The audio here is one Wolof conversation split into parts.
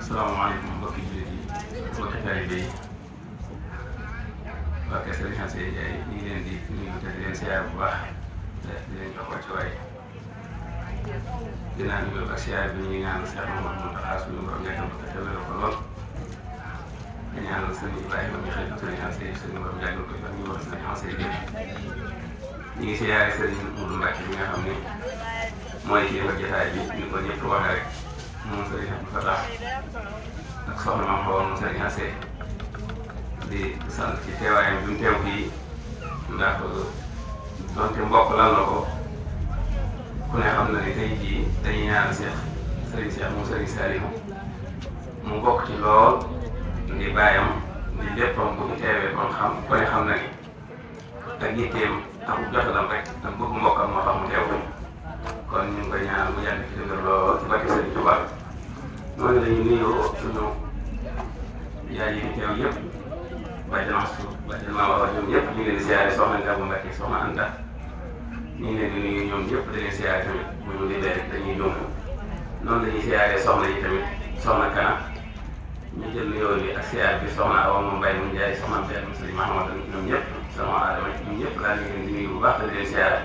salaamaaleykum mbokki jullit yi mbokki taalibe yi waa kër Serigne Hassane Ndiaye ñu ngi leen di nuyu te di leen siyaar bu baax te di leen jox wàccuwaay dinaa nuyoo ak siyaar bi ñu ngi ñaanal Cheikh Mouhamadou Mountakha suñu borom nekkal ko te wéral ko lool di ñaanal Serigne Ibrahima mi xëy na Serigne Hassane suñu borom yàggal ko ak ñu war Serigne Hassane Ndiaye ñu ngi siyaare Serigne Moudou Mbacke bi nga xam ne mooy kilifa jotaay bi ni ko ñëpp waxee rek moom Serigne Abdou Fatah ak soxna Mame Xawa moom Serigne Hassane di sant ci teewaayam bi mu teew fii ndax donte mbokk lal na ko ku ne xam na ne tey jii dañuy ñaan Serigne Cheikh moom Serigne Saliou mu bokk ci lool di bàyyam di léppam bu ñu teewee kon xam ku ne xam na ni ak yitteem ak jotalam rek ak bëgg mbokkam moo tax mu teew kon ñu ngi koy ñaanal mu yàgg ci dëgër lool ci barke Serigne Touba noonu la ñu nuyoo suñu yaay yi fi teew yëpp bàjjen Astou bàjjen Mame Awa ñoom ñëpp ñu ngi leen di siyaare soxna Ndao Mbacke soxna Anta ñu ngi leen di nuyu ñoom ñëpp da leen siyaare tamit bu ñu libee rek dañuy yomb noonu la ñuy siyaare soxna yi tamit soxna Kana ñu jël nuyoo bi ak siyaare bi soxna Awa moom Mbaye mu Ndiaye soxna Mbaye mu Serigne Mahamadou ñoom ñëpp soxna Adama ñoom ñëpp daal ñu ngi leen di nuyu bu baax da leen siyaare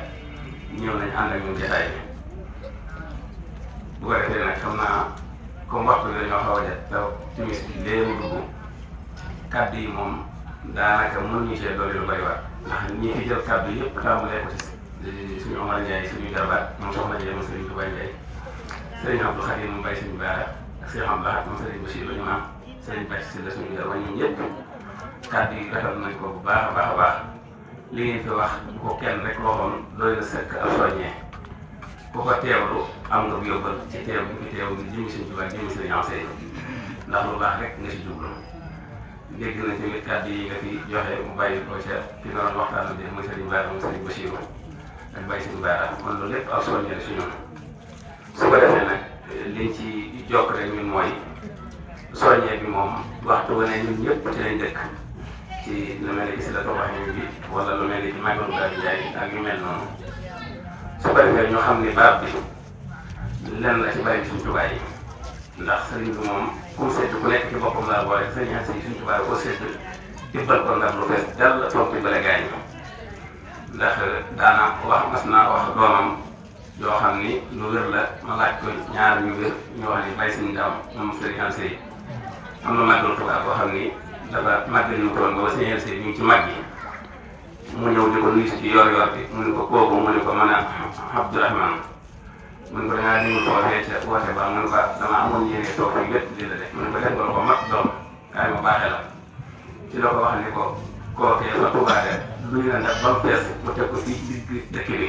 ñëw nañ ànd ak ñun jotaay bi bu ko defee nag xam naa comme waxtu bi dañoo xaw a jot taw timis bi léegi mu dugg kaddu yi moom daanaka mënuñu cee doole lu bëri waat ndax ñi fi jël kaddu yëpp tàmbalee ko ci suñu Omar Ndiaye suñu jarbaat moom soxna Ndiaye moom Serigne Touba Ndiaye Serigne Abdou Khadim moom Baye suñu baara ak Cheikh Abdou Lahad moom Serigne Bachir la ñu maam Serigne Bachir si la suñu jarbaat ñun ñëpp kaddu yi rafetlu nañ ko bu baax a baax a baax li ngeen fi wax bu ko kenn rek waxoon doy na sëkk ak soññee ku ko teewlu am nga bu yóbbal ci teew bi fi teew ngir jëmi Serigne Touba jëmi Serigne Hassane ndax lu baax rek nga ci jublu dégg na tamit kàddu yi nga fi joxe mu bàyyi ko ca fi nga doon waxtaan bi muy Serigne Bara muy Serigne Bachir ak Baye Serigne Bara kon loolu lépp ak soññee la si ñun su ko defee nag liñ ci jokk rek ñun mooy soññee bi moom waxtu wane ñun ñëpp ci lañ dëkk ci lu mel ni si la toxaxin bi wala lu mel ni ci Maguette Ndiaye Ndiaye ak yu mel noonu su ko defee ñoo xam ni baab bi lenn la ci bàyyi suñ tubaay yi ndax sëriñ bi moom ku mu seet ku nekk ci boppam laa boole sëriñ Hassane suñ tubaay koo seet tibbal ko ndam lu fees dal toog ci bële gaañ ndax daana wax mas naa wax doomam yoo xam ni lu wér la ma laaj ko ñaar ñu wér ñu wax ni bàyyi suñu ndam moom sëriñ Hassane am na màggal Tuubaa boo xam ni dafa màggal ñu ko woon ba sëriñ Hassane ñu ngi ci mag yi mu ñëw di ko nuyu si ci yor-yor bi mu ne ko kooku mu ne ko mën a Abdourahmane mu ne ko da ngaa nuyu foofee ca woote ba mu ne ko dama amoon yéene toog fii lépp di la def mu ne ko def nga ko mat doom kaay ma baaxee la ci la ko wax ni ko kookee fa Tuubaa de luy la ndax ba mu fees mu teg ko fii ci digg dëkk bi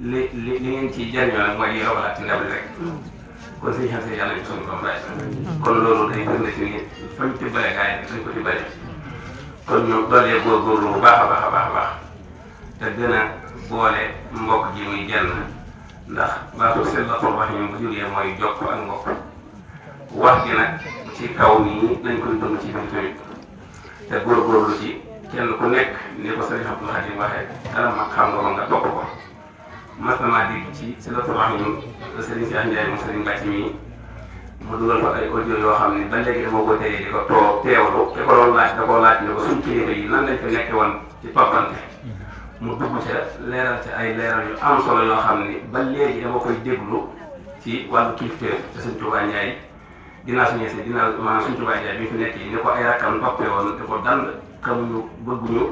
li ngeen ciy jëriñoo nag mooy yi rogalaat ci ndab li rek kon Serigne Hassane yàlla ñu suñu borom bàyyi kon loolu day gën a ci ni fañ tibbale gaay yi dañ ko tibbale kon ñu doolee góorgóorlu bu baax a baax a baax a baax te gën a boole mbokk ji muy genn ndax baatu silatul rahim bu jógee mooy jokk ak mbokk wax gi nag ci kaw nii dañ koy dund ci biir tamit te góorgóorlu ci kenn ku nekk ni ko Serigne Abdou Khadim waxee dara mag xam nga ko nga topp ko mas na maa dégg ci silatul rahim Serigne Cheikh Ndiaye moom Serigne Bàcc mii mu dugal fa ay audio yoo xam ne ba léegi dama ko téye di ko teewlu te ko doon laaj da koo laaj ne ko suñ kilifa yi nan lañ fi nekke woon ci toppante mu dugg ca leeral ca ay leeral yu am solo yoo xam ni ba léegi dama koy déglu ci wàllu kilifteef te Sëñ Touba Ndiaye dinaa suñu si dinaa maanaam Sëñ Touba Ndiaye bi fi nekk yi ni ko ay rakkam toppee woon di ko dand xamuñu bëgguñu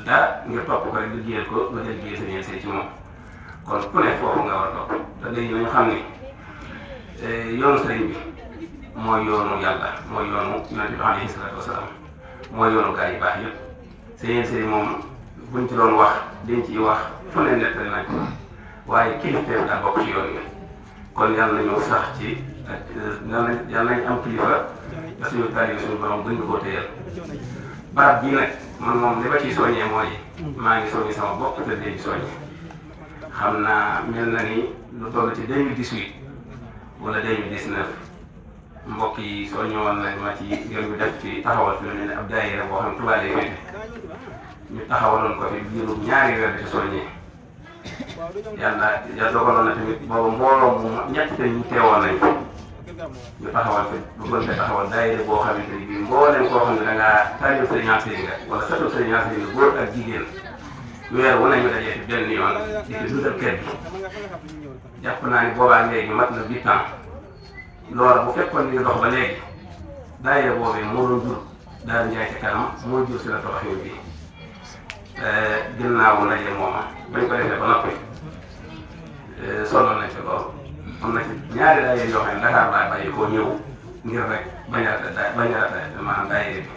daa ngir topp ko rek liggéeyal ko nga jël liggéey sañee see ci moom kon ku ne foofu nga war a topp te léegi nañu xam ni yoonu sëriñ bi mooy yoonu yàlla mooy yoonu yonent bi alayhi salaatu wasalaam mooy yoonu gaa yi baax yëpp seen sëriñ moom buñ ci doon wax liñ ciy wax fu ne nettali nañ ko waaye kilifteef daa bokk ci yoon yi kon yàlla nañu sax ci ak yàlla nañ am kilifa te suñu taalibe suñu borom gën koo téyal barab bii nag man moom li ma ciy soññee mooy maa ngi soññi sama bopp te dee ci soññi xam naa mel na ni lu toll ci 2018 wala 2019 mbokk yi soo ñëwoon nañ ma ci ngir ñu def ci taxawal fi lu ne ab daayira boo xam ne Touba lay féete ñu taxawaloon ko fi biirum ñaari weer ci soññee yàlla dogaloon na tamit boobu mbooloo mu ñett te ñu teewoon nañ ñu taxawal fi bëggoon fee taxawal daayira boo xamante ni bii mbooleem koo xam ne da ngaa taalibe Sëriñ Enseigne nga wala sëtu Sëriñ Enseigne nga góor ak jigéen weer wu nañu dajee fi benn yoon di fi dundal kër gi jàpp naa ni boobaa léegi mat na 8 ans loola bu fekkoon ni dox ba léegi daayira boobee moo doon jur daal njaay ci kanam moo jur si la tabaxew bi ginnaaw ndaje mooma bañ ko defee ba noppi sonal nañ ci lool am na ci ñaari daayira yoo xam ne Dakar laa bàyyi koo ñëw ngir rek bañ a maanaam daayira bi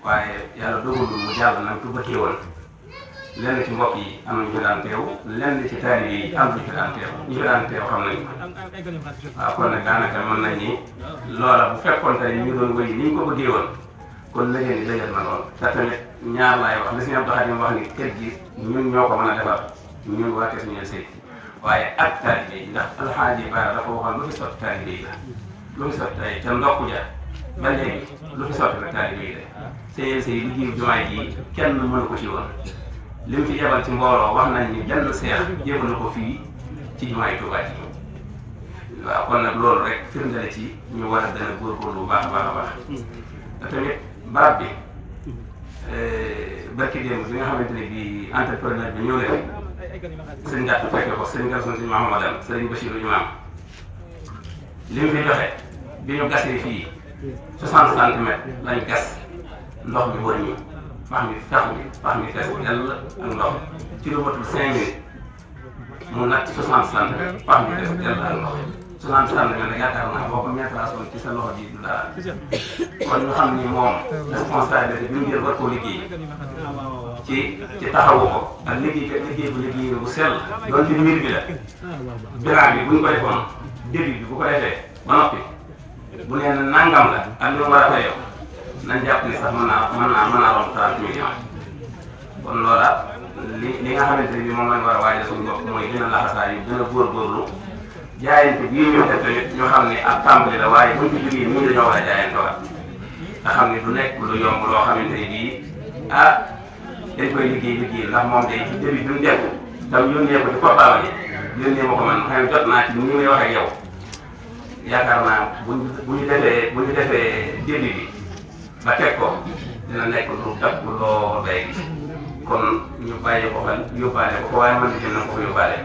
waaye yàlla dogalul mu jàll nañ ko bëggee woon lenn ci mbokk yi am nañu fi daan teew lenn ci taalibe yi am nañu fi daan teew ñi fi daan teew xam nañu ko waaw kon nag daanaka mën nañ ni loola bu fekkoon tey ñu doon wéy ni ñu ko bëggee woon kon la ngeen di dajal na lool te tamit ñaar laay wax li si ñoom doxaat yi wax ni kër gi ñun ñoo ko mën a defar ñun waa Kër Ñeel Sëy waaye ak taalibe yi ndax alxaaji Baara dafa waxoon lu fi sotti taalibe yi la lu fi sotti tey ca ndokk ja ba léegi lu fi sotti rek taalibe yi la Sëy Sëy liggéeyu jumaay ji kenn mënu ko ci woon li mu fi yebal ci mbooloo wax nañ ni benn seex yebal na ko fii ci jumaay Tuubaa ji waaw kon nag loolu rek firndale ci ñu war a gën a góorgóorlu bu baax a baax a baax te tamit barab bi barki démb bi nga xamante ne bii entrepreneur bi ñëw leen sëñ Gàtt fekke ko sëñ Galson sëñ Mahamadan sëñ Bachirou Imam li mu fi joxe bi ñu gasee fii 60 centimètres lañ gas ndox mi wër ñu pax mi fees dell ak ndox ci lu matul 5 minutes mu natt 60 centimètres pax mi fees dell ak ndox 60 centimètres nag yaakaar naa boo ko meetrasoon ci sa loxo ji du dara kon ñu xam ni moom responsabilité bi mu jël war koo liggéey ci taxawu ko ak liggéey bu sell doon ci mbir bi la bilan bi buñ ko defoon début bi bu ko defee ba noppi bu nee nangam la ak li mu war a fay yow nañ jàpp ni sax mën naa romb 30 millions kon loola li nga xamante ne bii moom lañ war a waajal suñu bopp mooy gën a laxasaa yu gën a góorgóorlu jaayante bii ñu def tamit ñu xam ne ak tàmbali la waaye buñ ko jógee nii dañoo war a jaayante waat nga xam ne du nekk lu yomb loo xamante ne bii dañ koy liggéey ndax moom day ci début bi mu def tam yónnee ko ci portable yi yónnee ma ko man xëy na jot naa ci ni may wax ak yow yaakaar naa bu ñu defee début bi ba teg ko dina nekk lu dab loo day kon ñu bàyyi ko xel yóbbaale ko waaye man di na ko yóbbaale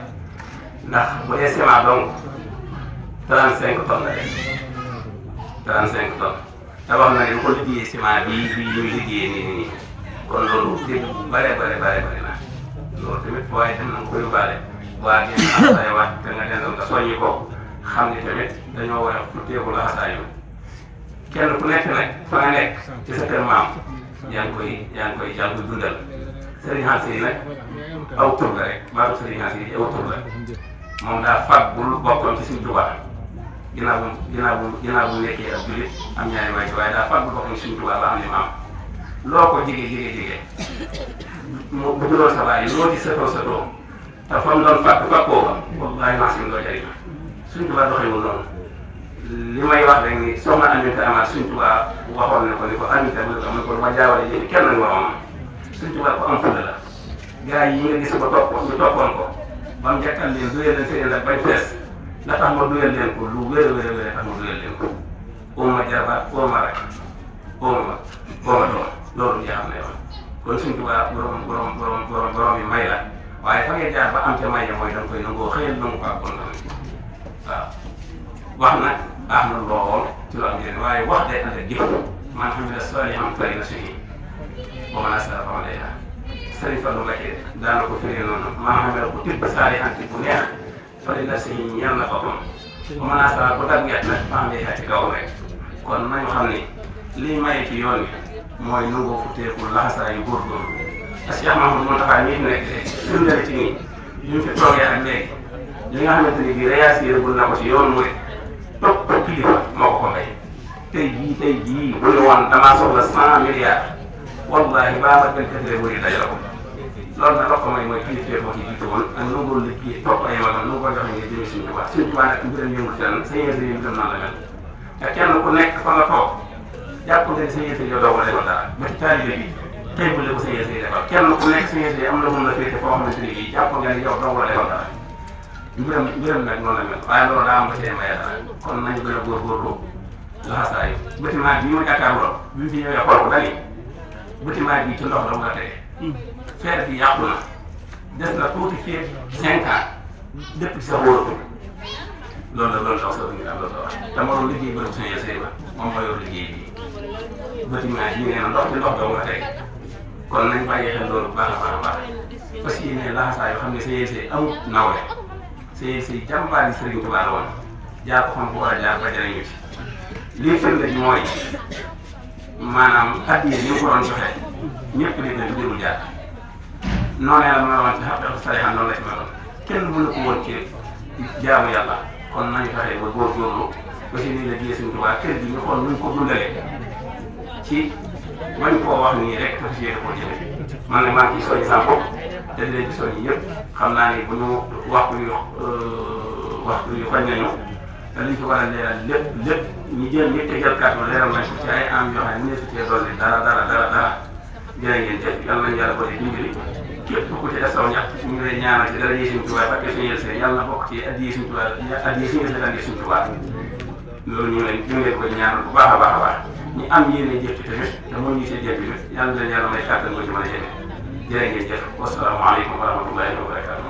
ndax bu dee ciment donc 35 tonnes la def 35 tonnes te wax na ne bu ko liggéeyee ciment bii ñuy liggéeyee nii kon loolu dégg bu bare na loolu tamit waaye dem na nga ko yóbbaale waa génn xasaay wax te nga dendal nga soññi ko xam ne tamit dañoo war a futteeku la xasaayu kenn ku nekk nag fa nga nekk ci sa kër maam yaa ngi koy dundal Serigne Enseigne nag aw tur la rek baatu Serigne Enseigne aw tur la moom daa fàggul boppam ci Sëriñ Tuubaa ginnaaw bu nekkee ab jullit am ñaari waay waaye daa fàggul boppam ci Sëriñ Tuubaa ba am ne maam loo ko jege mu bu juróom sa baay loo ci sëtoo te fa mu doon fàkkoo wallaahi maasim doo jëriñ Sëriñ Tuubaa doxewul noonu li may wax rek ni soxna Aminata Amaat Sëriñ Tuubaa waxoon ne ko Aminata mu ko ma jaawale jëfi kenn nañu waxoon Sëriñ Tuubaa ko am fulla la gars yi nga gis ko ñu toppoon ko ba mu jekkal leen duyal leen seen nag bañ fees la tax ma duyal leen ko lu wér tax ma duyal leen ko ooma jarba ooma rek ooma doom loolu nga xam ne yoon kon Sëriñ Tuubaa borom yi may la waaye fa ngay jaar ba am ca may ya mooy da nga koy nangoo xëyal nangu ko ak bon tamit waaw wax nag baax na lool ci lu am njëriñ waaye wax day ànd ak jëf man xam ne saalihan falinafsihi wa man asaa fa alayha Sëriñ Fallu Mbakke daana ko firee noonu man xam ne ku tibb saalihan ci bu neex falinafsihi ñeel na boppam wa man asaa ku dag ñett nag fa alayha ci kaw rek kon nañu xam ni liy maye ci yoon wi mooy nangoo futteeku laxasaa yu góorgóorlu Cheikh Mahamadou Mountakha ñi fi nekk firndeel ci nii bi mu fi toogee ak léegi li nga xamante ni bii réussir bul na ko ci yoon mu topp kilifa moo ko may tey jii bu ñu woon damaa soxla 100 milliards wallahi baa ma gën a bëri dajale ko loolu nag ko may mooy kilifteef moo ci jiitu woon ak nu ngoo liggéey topp ay magam nu ngoo joxe nga jëmee Sëriñ Tuubaa Sëriñ Tuubaa nag mbiram yëngul fenn sa yéese yi mbiram nan la mel te kenn ku nekk fa nga toog jàpp nga ni sa yéese yow doo ko defal dara ba ci taalibe bi tey bu le ko sa yéese yi defal kenn ku nekk sa yéese am na mun la féete foo xamante ni bii jàpp nga ni yow doo ko defal dara mbiram nag noonu la mel waaye loolu daa am ba ci dem ay dara kon nañu gën a góorgóorlu laxasaayu bâtiment bi ma jàkkaarloo bi mu fi ñëwee xool ko dani bâtiment bi ci ndox la mu la tege fer bi yàqu na des na tuuti fii 5 ans depuis sa wóoratu loolu la daw sa ngi am loolu la wax te ma doon liggéey bërëb suñu yësee ba moom moo yor liggéey bi bâtiment yi nee na ndox ci ndox doo nga tege kon nañ bàyyi xel loolu bu baax a baax a baax parce que ne laxasaa yoo xam ne sa yësee amut nawle sa yësee jàmbaari Sëriñ Tuubaa la woon jaar ko xam ko war a jaar ba jëriñu ci lii firnde ji mooy maanaam addiya ni mu ko doon joxe ñëpp di ne jërul jaar noonee la meloon ci xaqatu sariha noonu la ci meloon kenn mënu ko woon ci jaamu yàlla kon nañu fexe ba góorgóorlu ba si nii la jiyee Sëriñ Tuubaa kër gi ñu xool nuñ ko dundalee ci bañ koo wax nii rek dafa yéene koo jëfe man ne maa ngi ciy soññ sama bopp te di leen ci soññ ñëpp xam naa ni bu ñu waxtu yu fañ nañu te liñ ci war a leeral lépp ñu jël ñëpp te jël kàddu leeral nañ ko ci ay am yoo xam ne mu ne su cee dolli dara jërë ngeen jëf yàlla nañu yàlla boole dimbali képp ku ci def saw ñax ñu ngi lay ñaanal ci dara yi Sëriñ Tuubaa parce que suñu yëlsee yàlla na bokk ci addiya Sëriñ Tuubaa addiya suñu yëlsee addiya Sëriñ Tuubaa loolu ñu ngi leen koy ñaanal bu baax a baax ñu am yéene jëf ci tamit te moom ñu see jëf tamit yàlla leen yàlla may kàttan ko ci mën a jëfe jërë ngeen jëf wasalaamaaleykum wa rahmatullahi wa barakatu